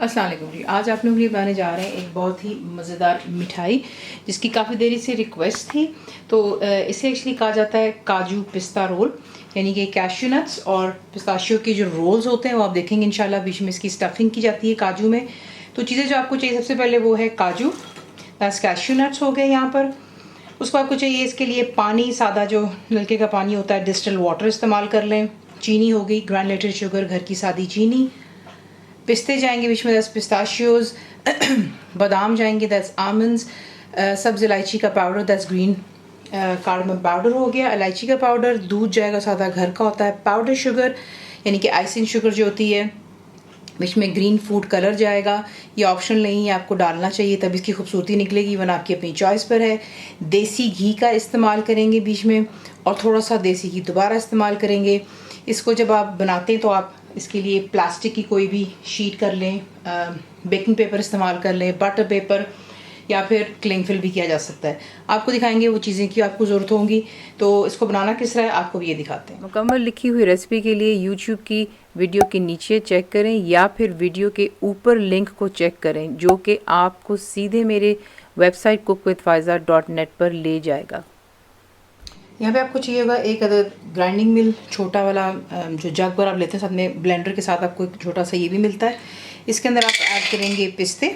अस्सलाम वालेकुम जी। आज आप लोगों के लिए बनाने जा रहे हैं एक बहुत ही मज़ेदार मिठाई जिसकी काफ़ी देरी से रिक्वेस्ट थी। तो इसे एक्चुअली कहा जाता है काजू पिस्ता रोल, यानी कि कैश्यू नट्स और पिस्ताशियो के जो रोल्स होते हैं वो आप देखेंगे इंशाल्लाह। बीच में इसकी स्टफिंग की जाती है काजू में। तो चीज़ें जो आपको चाहिए सबसे पहले वो है काजू, दैट्स कैश्यू नट्स हो गए यहाँ पर। उसको आपको चाहिए इसके लिए पानी, सादा जो नलके का पानी होता है, डिस्टिल वाटर इस्तेमाल कर लें। चीनी हो गई, ग्राइंडेड शुगर, घर की सादी चीनी। पिस्ते जाएंगे बीच में, दैट्स पिस्ताशियोज। बादाम जाएंगे, दैट्स आमंड्स। सब्ज़ इलायची का powder, that's green cardamom powder हो गया, इलायची का पाउडर। दूध जाएगा सादा घर का होता है। पाउडर शुगर यानी कि आइसिंग शुगर जो होती है। बीच में ग्रीन फूड कलर जाएगा, ये ऑप्शनल नहीं है, आपको डालना चाहिए तब इसकी खूबसूरती निकलेगी, वरना आपकी अपनी चॉइस पर है। देसी घी का इस्तेमाल करेंगे बीच में, और थोड़ा सा देसी घी दोबारा इस्तेमाल करेंगे। इसको जब आप बनाते हैं तो आप इसके लिए प्लास्टिक की कोई भी शीट कर लें, बेकिंग पेपर इस्तेमाल कर लें, बटर पेपर, या फिर क्लिंग फिल भी किया जा सकता है। आपको दिखाएंगे वो चीज़ें की आपको ज़रूरत होंगी। तो इसको बनाना किस तरह है आपको भी ये दिखाते हैं। मुकम्मल लिखी हुई रेसिपी के लिए यूट्यूब की वीडियो के नीचे चेक करें या फिर वीडियो के ऊपर लिंक को चेक करें, जो कि आपको सीधे मेरे वेबसाइट cookWithFaiza.net पर ले जाएगा। यहाँ पे आपको चाहिए होगा एक अदद ग्राइंडिंग मिल, छोटा वाला जो जग पर आप लेते हैं, साथ में ब्लेंडर के साथ आपको एक छोटा सा ये भी मिलता है। इसके अंदर आप ऐड करेंगे पिस्ते,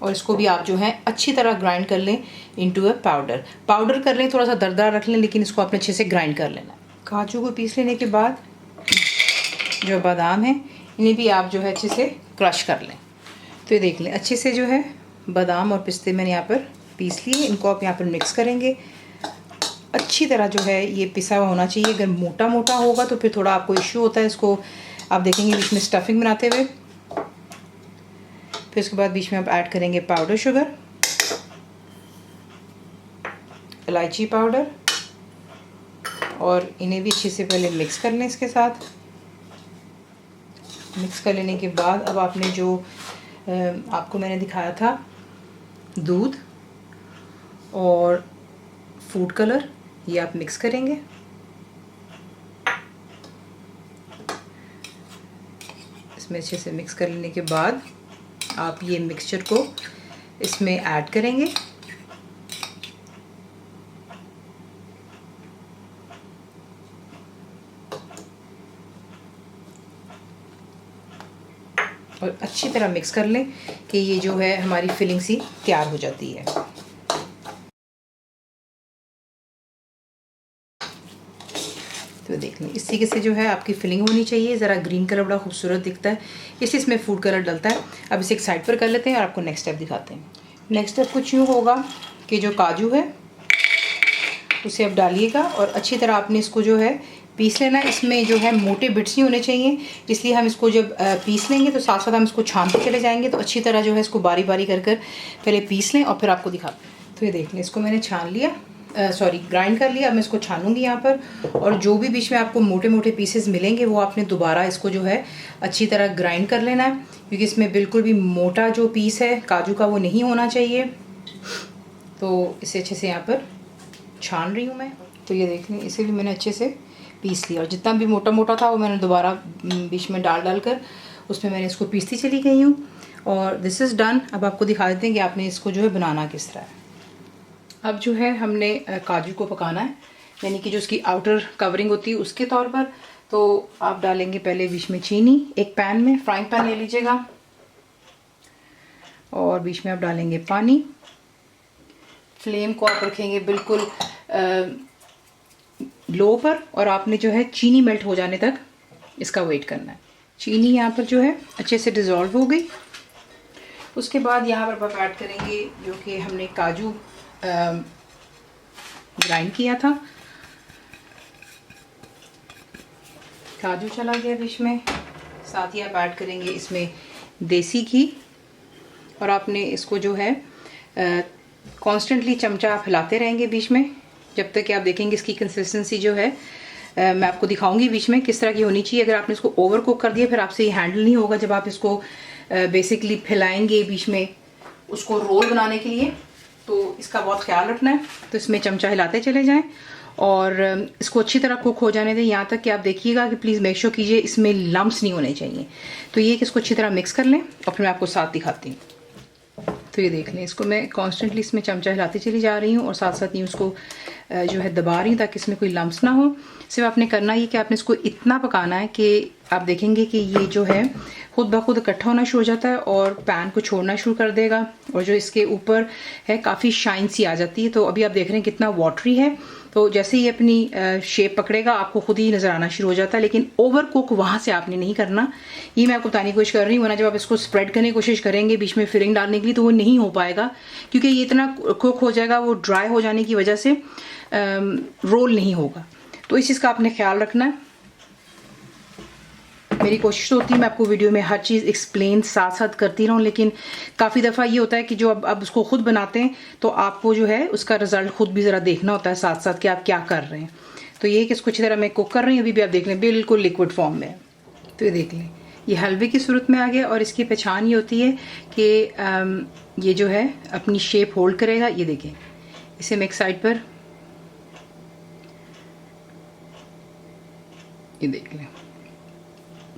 और इसको भी आप जो है अच्छी तरह ग्राइंड कर लें इनटू अ पाउडर कर लें। थोड़ा सा दरदरा रख लें, लेकिन इसको आपने अच्छे से ग्राइंड कर लेना। काजू को पीस लेने के बाद जो बादाम है इन्हें भी आप जो है अच्छे से क्रश कर लें। तो ये देख लें अच्छे से जो है बादाम और पिस्ते मैंने यहाँ पर पीस लिए। इनको आप यहाँ पर मिक्स करेंगे अच्छी तरह। जो है ये पिसा हुआ होना चाहिए, अगर मोटा मोटा होगा तो फिर थोड़ा आपको इश्यू होता है। इसको आप देखेंगे बीच में स्टफिंग बनाते हुए। फिर उसके बाद बीच में आप ऐड करेंगे पाउडर शुगर, इलायची पाउडर, और इन्हें भी अच्छे से पहले मिक्स कर लें इसके साथ। मिक्स कर लेने के बाद अब आपने जो आपको मैंने दिखाया था दूध और फूड कलर, ये आप मिक्स करेंगे। इसमें अच्छे से मिक्स कर लेने के बाद आप ये मिक्सचर को इसमें ऐड करेंगे। और अच्छी तरह मिक्स कर लें कि ये जो है हमारी फिलिंग सी तैयार हो जाती है। तो देख लें इस तरीके से जो है आपकी फिलिंग होनी चाहिए। ज़रा ग्रीन कलर बड़ा खूबसूरत दिखता है, इसलिए इसमें फूड कलर डलता है। अब इसे एक साइड पर कर लेते हैं और आपको नेक्स्ट स्टेप दिखाते हैं। नेक्स्ट स्टेप कुछ यूँ होगा कि जो काजू है उसे आप डालिएगा, और अच्छी तरह आपने इसको जो है पीस लेना। इसमें जो है मोटे बिट्स नहीं होने चाहिए, इसलिए हम इसको जब पीस लेंगे तो साथ साथ हम इसको छानते चले जाएंगे। तो अच्छी तरह जो है इसको बारी बारी कर कर पहले पीस लें और फिर आपको दिखाते हैं। तो ये देख लें इसको मैंने छान लिया, ग्राइंड कर लिया। अब मैं इसको छानूंगी यहाँ पर, और जो भी बीच में आपको मोटे मोटे पीसेस मिलेंगे वो आपने दोबारा इसको जो है अच्छी तरह ग्राइंड कर लेना है, क्योंकि इसमें बिल्कुल भी मोटा जो पीस है काजू का वो नहीं होना चाहिए। तो इसे अच्छे से यहाँ पर छान रही हूँ मैं। तो ये देख लें इसे भी मैंने अच्छे से पीस लिया, और जितना भी मोटा मोटा था वो मैंने दोबारा बीच में डाल कर उसमें मैंने इसको पीसती चली गई हूँ। और दिस इज़ डन। अब आपको दिखा देते हैं कि आपने इसको जो है बनाना किस तरह है। अब जो है हमने काजू को पकाना है, यानी कि जो उसकी आउटर कवरिंग होती है उसके तौर पर। तो आप डालेंगे पहले बीच में चीनी, एक पैन में फ्राइंग पैन ले लीजिएगा, और बीच में आप डालेंगे पानी। फ्लेम को आप रखेंगे बिल्कुल लो पर, और आपने जो है चीनी मेल्ट हो जाने तक इसका वेट करना है। चीनी यहाँ पर जो है अच्छे से डिज़ोल्व हो गई। उसके बाद यहाँ पर आप ऐड करेंगे जो कि हमने काजू ग्राइंड किया था। काजू चला गया बीच में, साथ ही आप ऐड करेंगे इसमें देसी घी, और आपने इसको जो है कॉन्स्टेंटली चमचा आप हिलाते रहेंगे बीच में जब तक कि आप देखेंगे इसकी कंसिस्टेंसी जो है मैं आपको दिखाऊंगी बीच में किस तरह की होनी चाहिए। अगर आपने इसको ओवर कुक कर दिया फिर आपसे ये हैंडल नहीं होगा जब आप इसको बेसिकली फैलाएंगे बीच में उसको रोल बनाने के लिए, तो इसका बहुत ख्याल रखना है। तो इसमें चमचा हिलाते चले जाएं, और इसको अच्छी तरह कुक हो जाने दें, यहाँ तक कि आप देखिएगा कि प्लीज़ मेक श्योर कीजिए इसमें लम्प्स नहीं होने चाहिए। तो ये कि इसको अच्छी तरह मिक्स कर लें और फिर मैं आपको साथ दिखाती हूँ। तो ये देख लें, इसको मैं कॉन्स्टेंटली इसमें चमचा हिलाती चली जा रही हूँ और साथ साथ ही उसको जो है दबा रही हूँ ताकि इसमें कोई लम्प्स ना हो। सिर्फ आपने करना ये कि आपने इसको इतना पकाना है कि आप देखेंगे कि ये जो है खुद ब खुद इकट्ठा होना शुरू हो जाता है और पैन को छोड़ना शुरू कर देगा और जो इसके ऊपर है काफ़ी शाइन सी आ जाती है। तो अभी आप देख रहे हैं कितना वाटरी है। तो जैसे ही अपनी शेप पकड़ेगा आपको खुद ही नज़र आना शुरू हो जाता है, लेकिन ओवर कुक वहाँ से आपने नहीं करना। ये मैं आपको बताने की कोशिश कर रही हूँ, वरना जब आप इसको स्प्रेड करने की कोशिश करेंगे बीच में फिलिंग डालने के लिए तो वो नहीं हो पाएगा, क्योंकि ये इतना कुक हो जाएगा, वो ड्राई हो जाने की वजह से रोल नहीं होगा। तो इस चीज़ का आपने ख्याल रखना है। मेरी कोशिश तो होती है मैं आपको वीडियो में हर चीज़ एक्सप्लेन साथ साथ करती रहूँ, लेकिन काफ़ी दफ़ा ये होता है कि जो अब उसको खुद बनाते हैं तो आपको जो है उसका रिज़ल्ट खुद भी ज़रा देखना होता है साथ साथ कि आप क्या कर रहे हैं। तो ये कि इसको अच्छी तरह मैं कुक कर रही हूँ। अभी भी आप देख लें बिल्कुल लिक्विड फॉर्म में। तो ये देख लें ये हलवे की सूरत में आ गया और इसकी पहचान ये होती है कि ये जो है अपनी शेप होल्ड करेगा। ये देखें, इसे मैं एक साइड पर ये देख लें,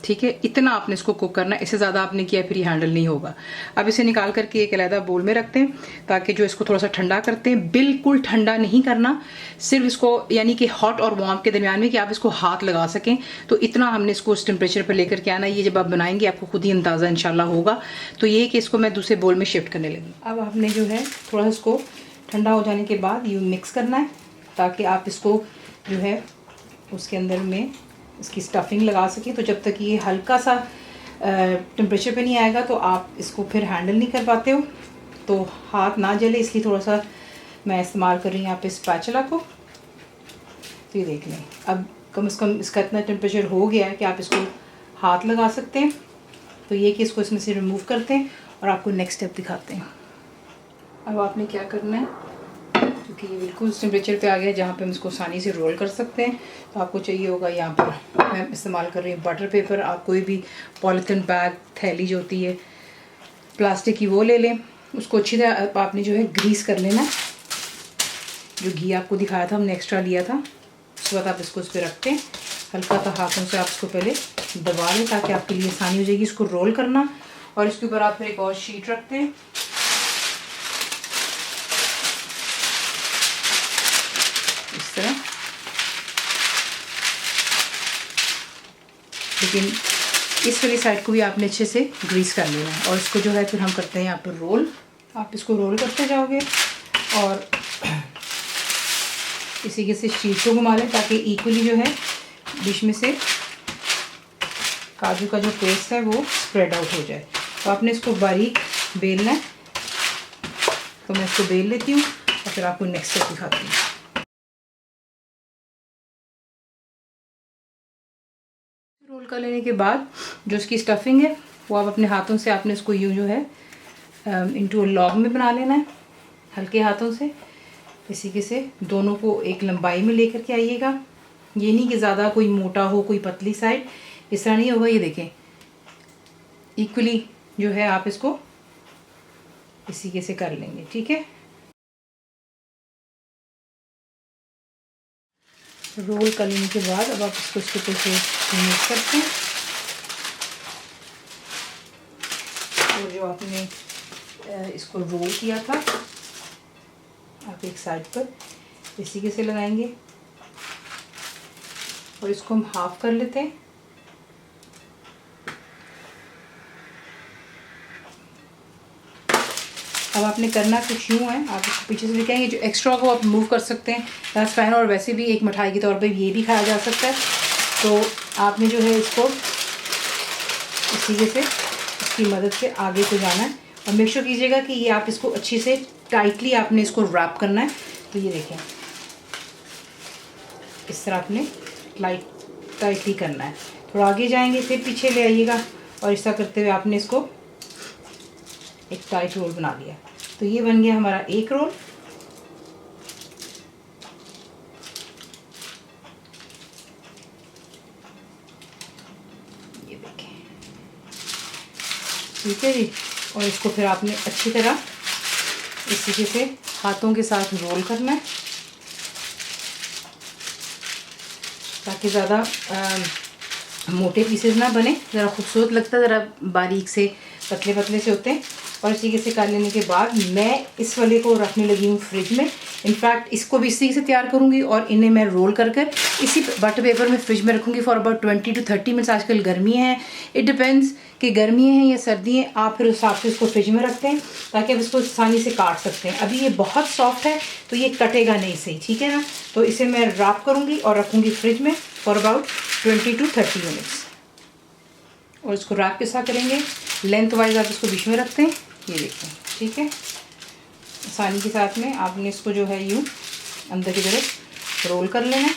ठीक है। इतना आपने इसको कुक करना है, इससे ज़्यादा आपने किया फिर ये हैंडल नहीं होगा। अब इसे निकाल करके एक अलग बोल में रखते हैं ताकि जो इसको थोड़ा सा ठंडा करते हैं। बिल्कुल ठंडा नहीं करना, सिर्फ इसको यानी कि हॉट और वार्म के दरमियान में कि आप इसको हाथ लगा सकें। तो इतना हमने इसको उस टेम्परेचर पर लेकर के आना। ये जब आप बनाएंगे आपको खुद ही अंदाज़ा इंशाल्लाह होगा। तो ये कि इसको मैं दूसरे बोल में शिफ्ट करने लगी। अब आपने जो है थोड़ा सा इसको ठंडा हो जाने के बाद यूँ मिक्स करना है ताकि आप इसको जो है उसके अंदर में इसकी स्टफिंग लगा सकें। तो जब तक ये हल्का सा टेम्परेचर पे नहीं आएगा तो आप इसको फिर हैंडल नहीं कर पाते हो, तो हाथ ना जले, इसलिए थोड़ा सा मैं इस्तेमाल कर रही हूँ यहाँ पे स्पैचुला को। तो ये देख लें अब कम से कम इसका इतना टेम्परेचर हो गया है कि आप इसको हाथ लगा सकते हैं। तो ये कि इसको इसमें से रिमूव करते हैं और आपको नेक्स्ट स्टेप दिखाते हैं। अब आपने क्या करना है, क्योंकि ये बिल्कुल उस टेम्परेचर पे आ गया जहाँ पे हम इसको आसानी से रोल कर सकते हैं। तो आपको चाहिए होगा यहाँ पर मैं इस्तेमाल कर रही हूँ बटर पेपर। आप कोई भी पॉलीथिन बैग थैली जो होती है प्लास्टिक की वो ले लें, उसको अच्छी तरह आपने जो है ग्रीस कर लेना। जो घी आपको दिखाया था हमने एक्स्ट्रा लिया था, उसके बाद आप इसको उस पर रखते हैं, हल्का सा हाथों से आप इसको पहले दबा लें ताकि आपके लिए आसानी हो जाएगी इसको रोल करना। और इसके ऊपर आप फिर एक और शीट रखते हैं इस तरह, लेकिन इस वाली साइड को भी आपने अच्छे से ग्रीस कर लेना है। और इसको जो है फिर हम करते हैं यहाँ पर रोल। आप इसको रोल करते जाओगे और इसी के से शीट को घुमा लें ताकि इक्वली जो है बीच में से काजू का जो पेस्ट है वो स्प्रेड आउट हो जाए। तो आपने इसको बारीक बेलना है। तो मैं इसको बेल लेती हूँ और फिर आपको नेक्स्ट स्टेप दिखाती हूँ। रोल कर लेने के बाद जो इसकी स्टफिंग है वो आप अपने हाथों से आपने इसको यूँ जो है इनटू लॉग में बना लेना है हल्के हाथों से। इसी के से दोनों को एक लंबाई में लेकर के आइएगा। ये नहीं कि ज़्यादा कोई मोटा हो कोई पतली साइड, इस तरह नहीं होगा। ये देखें इक्वली जो है आप इसको इसी के से कर लेंगे, ठीक है। रोल कर लेने के बाद अब आप इसको इसके ऊपर से मिक्स करते हैं और जो आपने इसको रोल किया था आप एक साइड पर इसी के से लगाएंगे और इसको हम हाफ कर लेते हैं। अब आपने करना कुछ यूँ है, आप इसको पीछे से दिखाएंगे, जो एक्स्ट्रा को आप मूव कर सकते हैं दैट्स फाइन। और वैसे भी एक मिठाई के तौर पे ये भी खाया जा सकता है। तो आपने जो है इसको इसी से इसकी मदद से आगे को जाना है और मेक श्योर कीजिएगा कि ये आप इसको अच्छी से टाइटली आपने इसको रैप करना है। तो ये देखें इस तरह आपने टाइटली करना है। थोड़ा आगे जाएंगे फिर पीछे ले आइएगा और इस तरह करते हुए आपने इसको एक टाइट रोल बना लिया। तो ये बन गया हमारा एक रोल। ये देखें, ठीक है जी। और इसको फिर आपने अच्छी तरह इस तरीके से हाथों के साथ रोल करना है। ताकि ज़्यादा मोटे पीसेस ना बने, ज़रा खूबसूरत लगता है, ज़रा बारीक से पतले पतले से होते हैं। और इस तरीके से कर लेने के बाद मैं इस वाले को रखने लगी हूँ फ्रिज में। इनफैक्ट इसको भी इस तरीके से तैयार करूँगी और इन्हें मैं रोल कर इसी बटर पेपर में फ्रिज में रखूँगी फॉर अबाउट 20 to 30 मिनट्स। आजकल गर्मियाँ हैं, इट डिपेंड्स कि गर्मियाँ हैं या सर्दी हैं, आप फिर उस हिसाब से इसको फ्रिज में रखते हैं ताकि आप इसको आसानी से काट सकते हैं। अभी ये बहुत सॉफ्ट है तो ये कटेगा नहीं सही, ठीक है ना। तो इसे मैं रैप करूँगी और रखूँगी फ्रिज में फॉर अबाउट 20 to 30 मिनट्स। और इसको रैप के साथ करेंगे, लेंथ वाइज आप इसको बीच में रखते हैं, ये देखते हैं, ठीक है। आसानी के साथ में आपने इसको जो है यूँ अंदर की तरफ रोल कर लेना,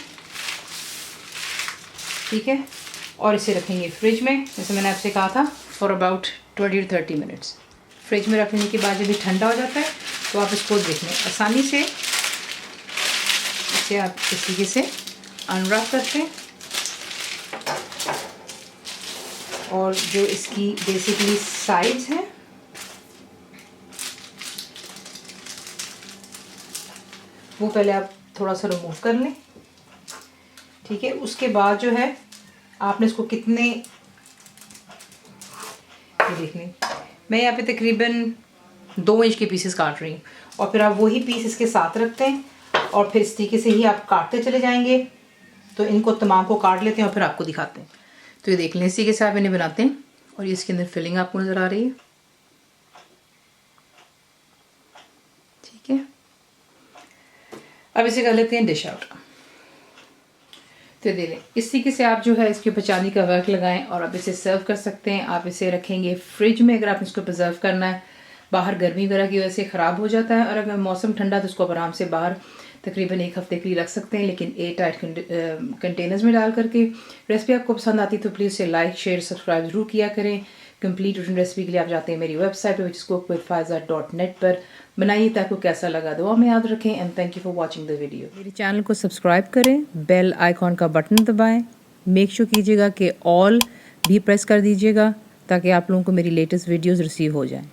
ठीक है। और इसे रखेंगे फ्रिज में, जैसे मैंने आपसे कहा था, for about 20 to 30 minutes. Fridge में रखने के बाद जब ये ठंडा हो जाता है तो आप इसको देख लें आसानी से, इसे आप इस तरीके से अनरैप करते हैं। और जो इसकी बेसिकली साइड्स हैं वो पहले आप थोड़ा सा रिमूव कर लें, ठीक है। उसके बाद जो है आपने इसको कितने, ये देख लें, मैं यहाँ पे तकरीबन 2 इंच के पीसेस काट रही हूँ। और फिर आप वही पीस इसके साथ रखते हैं और फिर इस तरीके से ही आप काटते चले जाएंगे। तो इनको तमाम को काट लेते हैं और फिर आपको दिखाते हैं। तो ये देख लें, इस तरीके से आप इन्हें बनाते हैं और ये इसके अंदर फिलिंग आपको नज़र आ रही है, ठीक है। अब इसे कर लेते हैं डिश आउट। तो दे लें, इस तरीके से आप जो है इसके ऊपर चांदी का वर्क लगाएं और आप इसे सर्व कर सकते हैं। आप इसे रखेंगे फ्रिज में अगर आप इसको प्रिजर्व करना है, बाहर गर्मी वगैरह की वजह से ख़राब हो जाता है। और अगर मौसम ठंडा तो इसको आप आराम से बाहर तकरीबन 1 हफ्ते के लिए रख सकते हैं, लेकिन एयर टाइट कंटेनर्स में डाल करके। रेसिपी आपको पसंद आती तो प्लीज़ से लाइक शेयर सब्सक्राइब ज़रूर किया करें। कंप्लीट रिटन रेसिपी के लिए आप जाते हैं मेरी वेबसाइट पर whichcookWithFaiza.net पर, बनाइए ताकि कैसा लगा दुआ में याद रखें। And thank you for watching the video. मेरे चैनल को सब्सक्राइब करें, बेल आइकॉन का बटन दबाएं, मेक श्योर कीजिएगा कि ऑल भी प्रेस कर दीजिएगा ताकि आप लोगों को मेरी लेटेस्ट वीडियोज़ रिसीव हो जाएँ।